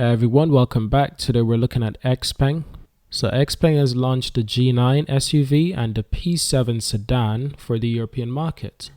Hey everyone, welcome back. Today we're looking at Xpeng. So Xpeng has launched the G9 SUV and the P7 sedan for the European market.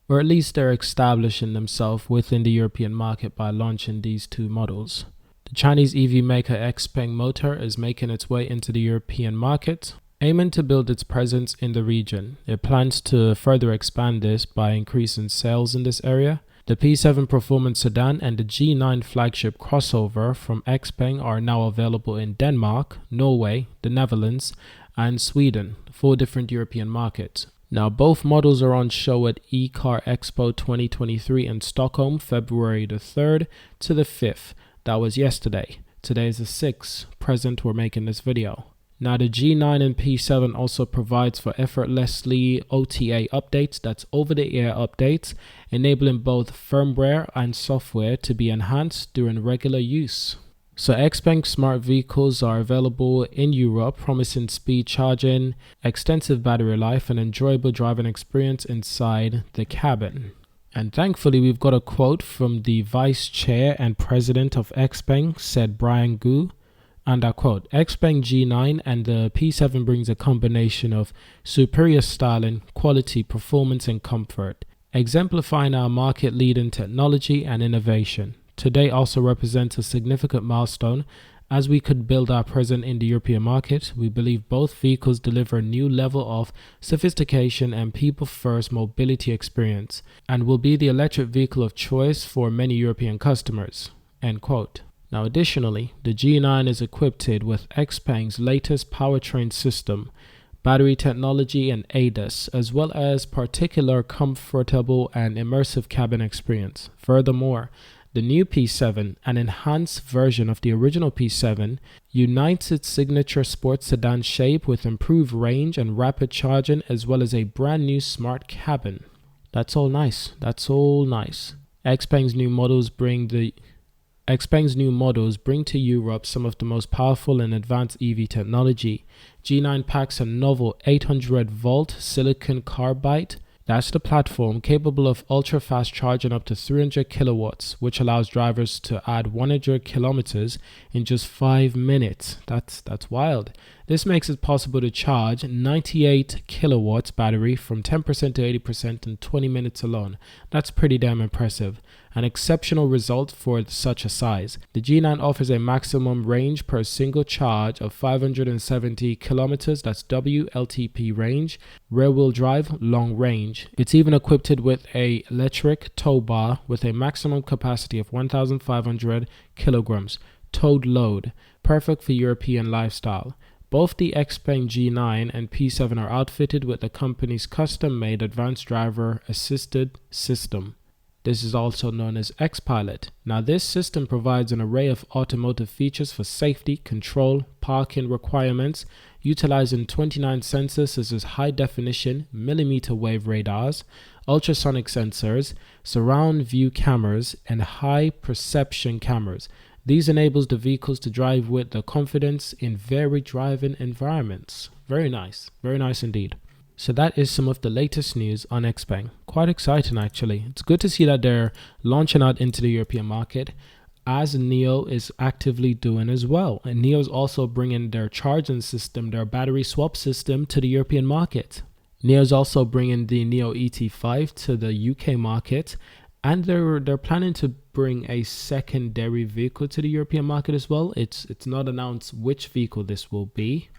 Or at least they're establishing themselves within the European market by launching these two models. The Chinese EV maker Xpeng Motor is making its way into the European market, aiming to build its presence in the region. It plans to further expand this by increasing sales in this area. The P7 performance sedan and the G9 flagship crossover from Xpeng are now available in Denmark, Norway, the Netherlands, and Sweden, 4 different European markets. Now, both models are on show at eCar Expo 2023 in Stockholm, February the 3rd to the 5th. That was yesterday. Today is the 6th. Present, we're making this video. Now, the G9 and P7 also provides for effortlessly OTA updates, that's over-the-air updates, enabling both firmware and software to be enhanced during regular use. So Xpeng smart vehicles are available in Europe, promising speed charging, extensive battery life, and enjoyable driving experience inside the cabin. And thankfully, we've got a quote from the vice chair and president of Xpeng, said Brian Gu. And I quote, Xpeng G9 and the P7 brings a combination of superior styling, quality, performance, and comfort, exemplifying our market-leading technology and innovation. Today also represents a significant milestone as we could build our presence in the European market. We believe both vehicles deliver a new level of sophistication and people-first mobility experience and will be the electric vehicle of choice for many European customers. End quote. Now, additionally, the G9 is equipped with Xpeng's latest powertrain system, battery technology, and ADAS, as well as particular comfortable and immersive cabin experience. Furthermore, the new P7, an enhanced version of the original P7, unites its signature sports sedan shape with improved range and rapid charging, as well as a brand new smart cabin. That's all nice. Xpeng's new models bring to Europe some of the most powerful and advanced EV technology. G9 packs a novel 800-volt silicon carbide. That's the platform capable of ultra-fast charging up to 300 kilowatts, which allows drivers to add 100 kilometers in just 5 minutes. That's wild. This makes it possible to charge 98 kilowatts battery from 10% to 80% in 20 minutes alone. That's pretty damn impressive. An exceptional result for such a size. The G9 offers a maximum range per single charge of 570 kilometers, that's WLTP range, rear-wheel drive, long range. It's even equipped with a electric tow bar with a maximum capacity of 1,500 kilograms, towed load, perfect for European lifestyle. Both the Xpeng G9 and P7 are outfitted with the company's custom-made advanced driver assisted system. This is also known as Xpilot. Now, this system provides an array of automotive features for safety, control, parking requirements, utilizing 29 sensors such as high-definition millimeter wave radars, ultrasonic sensors, surround view cameras, and high-perception cameras. These enables the vehicles to drive with the confidence in varied driving environments. Very nice indeed. So that is some of the latest news on Xpeng. Quite exciting actually. It's good to see that they're launching out into the European market, as NIO is actively doing as well. And NIO is also bringing their charging system, their battery swap system, to the European market. NIO is also bringing the NIO ET5 to the UK market, and they're planning to bring a secondary vehicle to the European market as well. It's not announced which vehicle this will be,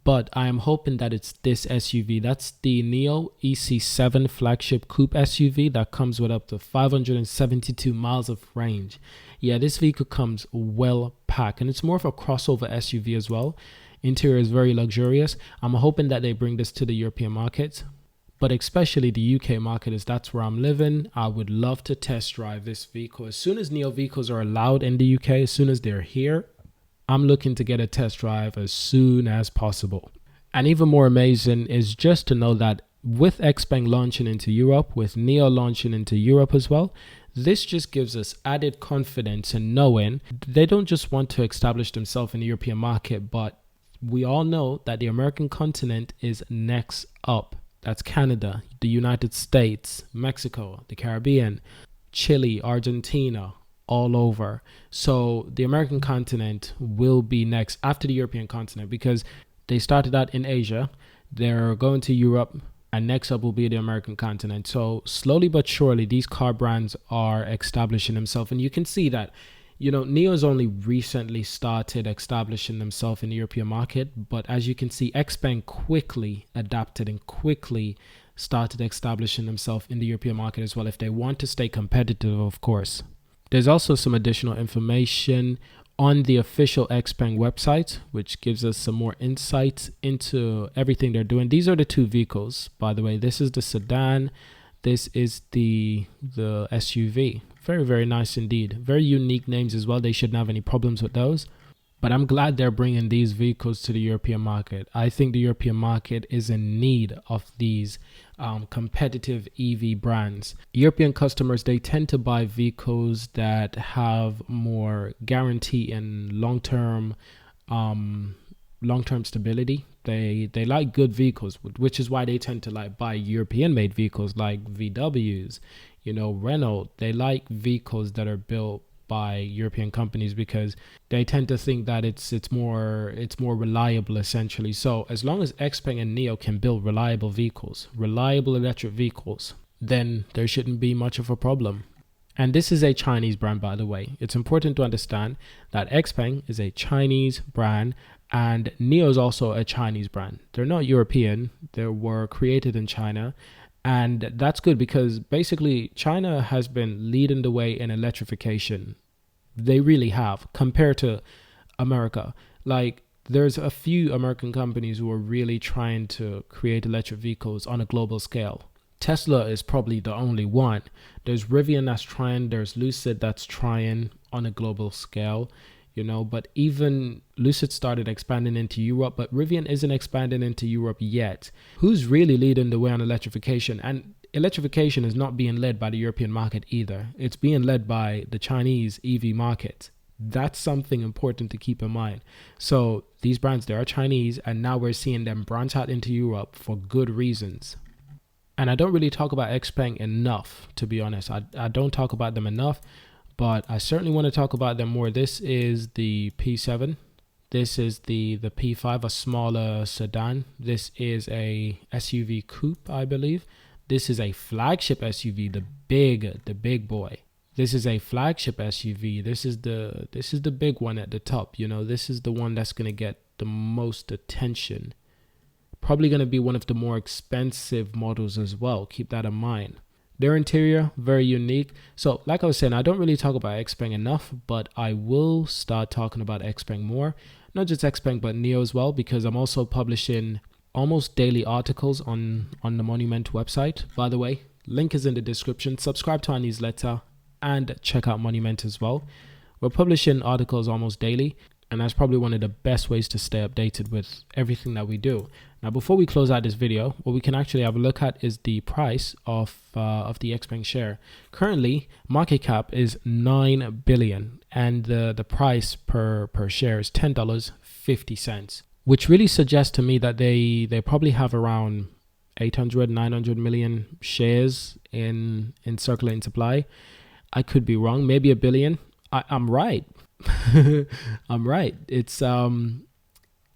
but I am hoping that it's this SUV. That's the NIO EC7 flagship coupe SUV that comes with up to 572 miles of range. Yeah, this vehicle comes well packed, and it's more of a crossover SUV as well. Interior is very luxurious. I'm hoping that they bring this to the European market, but especially the UK market, as that's where I'm living. I would love to test drive this vehicle. As soon as NIO vehicles are allowed in the UK, as soon as they're here, I'm looking to get a test drive as soon as possible. And even more amazing is just to know that with Xpeng launching into Europe, with NIO launching into Europe as well, this just gives us added confidence in knowing they don't just want to establish themselves in the European market, but we all know that the American continent is next up. That's Canada, the United States, Mexico, the Caribbean, Chile, Argentina, all over. So the American continent will be next after the European continent, because they started out in Asia, they're going to Europe, and next up will be the American continent. So slowly but surely, these car brands are establishing themselves. And you can see that, NIO's only recently started establishing themselves in the European market. But as you can see, Xpeng quickly adapted and quickly started establishing themselves in the European market as well, if they want to stay competitive, of course. There's also some additional information on the official Xpeng website, which gives us some more insights into everything they're doing. These are the two vehicles, by the way. This is the sedan. This is the SUV. Very, very nice indeed. Very unique names as well. They shouldn't have any problems with those. But I'm glad they're bringing these vehicles to the European market. I think the European market is in need of these competitive EV brands. European customers, they tend to buy vehicles that have more guarantee and long-term stability. They like good vehicles, which is why they tend to buy European-made vehicles like VWs, Renault. They like vehicles that are built by European companies because they tend to think that it's more reliable, essentially. So as long as Xpeng and NIO can build reliable electric vehicles, then there shouldn't be much of a problem. And this is a Chinese brand, by the way. It's important to understand that Xpeng is a Chinese brand and NIO is also a Chinese brand. They're not European. They were created in China. And that's good because basically China has been leading the way in electrification. They really have, compared to America. There's a few American companies who are really trying to create electric vehicles on a global scale. Tesla is probably the only one. There's Rivian that's trying, there's Lucid that's trying on a global scale. But even Lucid started expanding into Europe, but Rivian isn't expanding into Europe yet. Who's really leading the way on electrification? And electrification is not being led by the European market either. It's being led by the Chinese EV market. That's something important to keep in mind. So these brands, they are Chinese, and now we're seeing them branch out into Europe for good reasons. And I don't really talk about Xpeng enough, to be honest. I don't talk about them enough. But I certainly want to talk about them more. This is the P7. This is the P5, a smaller sedan. This is a SUV coupe, I believe. This is a flagship SUV, the big boy. This is a flagship SUV. This is the big one at the top. This is the one that's going to get the most attention. Probably going to be one of the more expensive models as well. Keep that in mind. Their interior, very unique. So like I was saying, I don't really talk about Xpeng enough, but I will start talking about Xpeng more. Not just Xpeng, but NIO as well, because I'm also publishing almost daily articles on the Monument website. By the way, link is in the description. Subscribe to our newsletter and check out Monument as well. We're publishing articles almost daily, and that's probably one of the best ways to stay updated with everything that we do. Now, before we close out this video, what we can actually have a look at is the price of the Xpeng share. Currently, market cap is 9 billion, and the price per share is $10.50, which really suggests to me that they probably have around 900 million shares in circulating supply. I could be wrong, maybe a billion. I'm right. I'm right. It's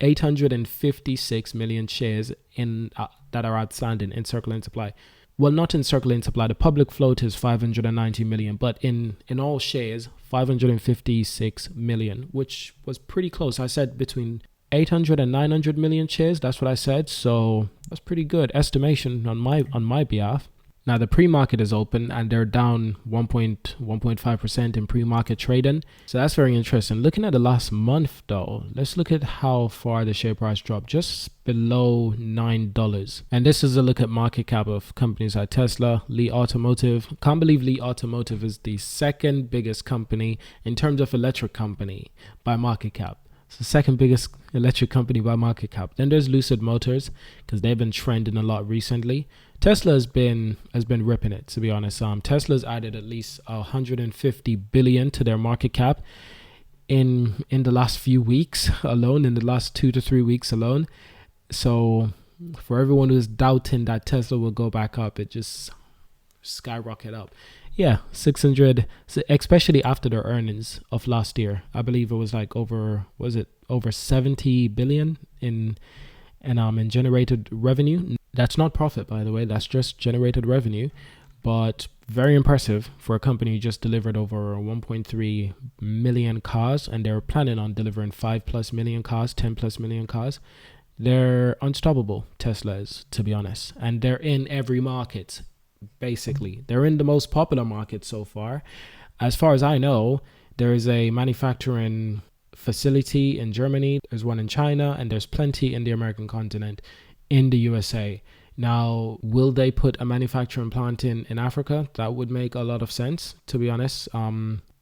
856 million shares in that are outstanding in circulating supply. Well, not in circulating supply. The public float is 590 million, but in all shares, 556 million, which was pretty close. I said between 800 and 900 million shares. That's what I said. So that's pretty good estimation on my behalf. Now, the pre-market is open and they're down 1.5% in pre-market trading. So that's very interesting. Looking at the last month, though, let's look at how far the share price dropped, just below $9. And this is a look at market cap of companies like Tesla, Li Automotive. Can't believe Li Automotive is the second biggest company in terms of electric company by market cap. It's the second biggest electric company by market cap. Then there's Lucid Motors, because they've been trending a lot recently. Tesla has been ripping it, to be honest. Tesla's added at least 150 billion to their market cap in the last few weeks alone, in the last 2 to 3 weeks alone. So for everyone who's doubting that Tesla will go back up, it just skyrocket up. Yeah, 600, especially after their earnings of last year. I believe it was like over 70 billion in generated revenue. That's not profit, by the way. That's just generated revenue, but very impressive for a company who just delivered over 1.3 million cars, and they're planning on delivering 5 plus million cars, 10 plus million cars. They're unstoppable, Teslas, to be honest, and they're in every market. Basically, they're in the most popular market so far. As far as I know, there is a manufacturing facility in Germany, there's one in China, and there's plenty in the American continent, in the USA. Now, will they put a manufacturing plant in Africa? That would make a lot of sense, to be honest.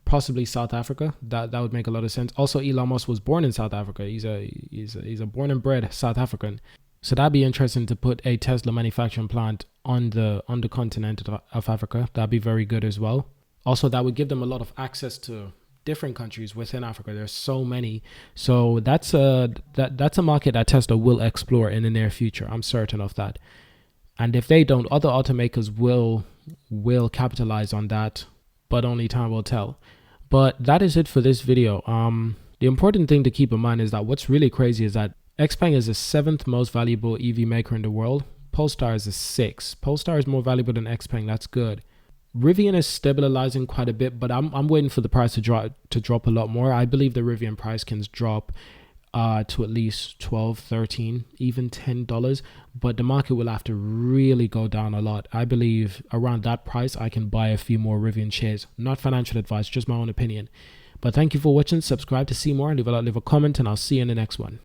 Possibly South Africa. That would make a lot of sense. Also, Elon Musk was born in South Africa. He's a born and bred South African. So that'd be interesting to put a Tesla manufacturing plant on the continent of Africa. That'd be very good as well. Also, that would give them a lot of access to different countries within Africa. There's so many. So that's a market that Tesla will explore in the near future. I'm certain of that. And if they don't, other automakers will capitalize on that, but only time will tell. But that is it for this video. The important thing to keep in mind is that what's really crazy is that Xpeng is the 7th most valuable EV maker in the world. Polestar is the 6th. Polestar is more valuable than Xpeng. That's good. Rivian is stabilizing quite a bit, but I'm waiting for the price to drop a lot more. I believe the Rivian price can drop to at least $12, $13, even $10, but the market will have to really go down a lot. I believe around that price I can buy a few more Rivian shares. Not financial advice, just my own opinion. But thank you for watching. Subscribe to see more, leave a comment, and I'll see you in the next one.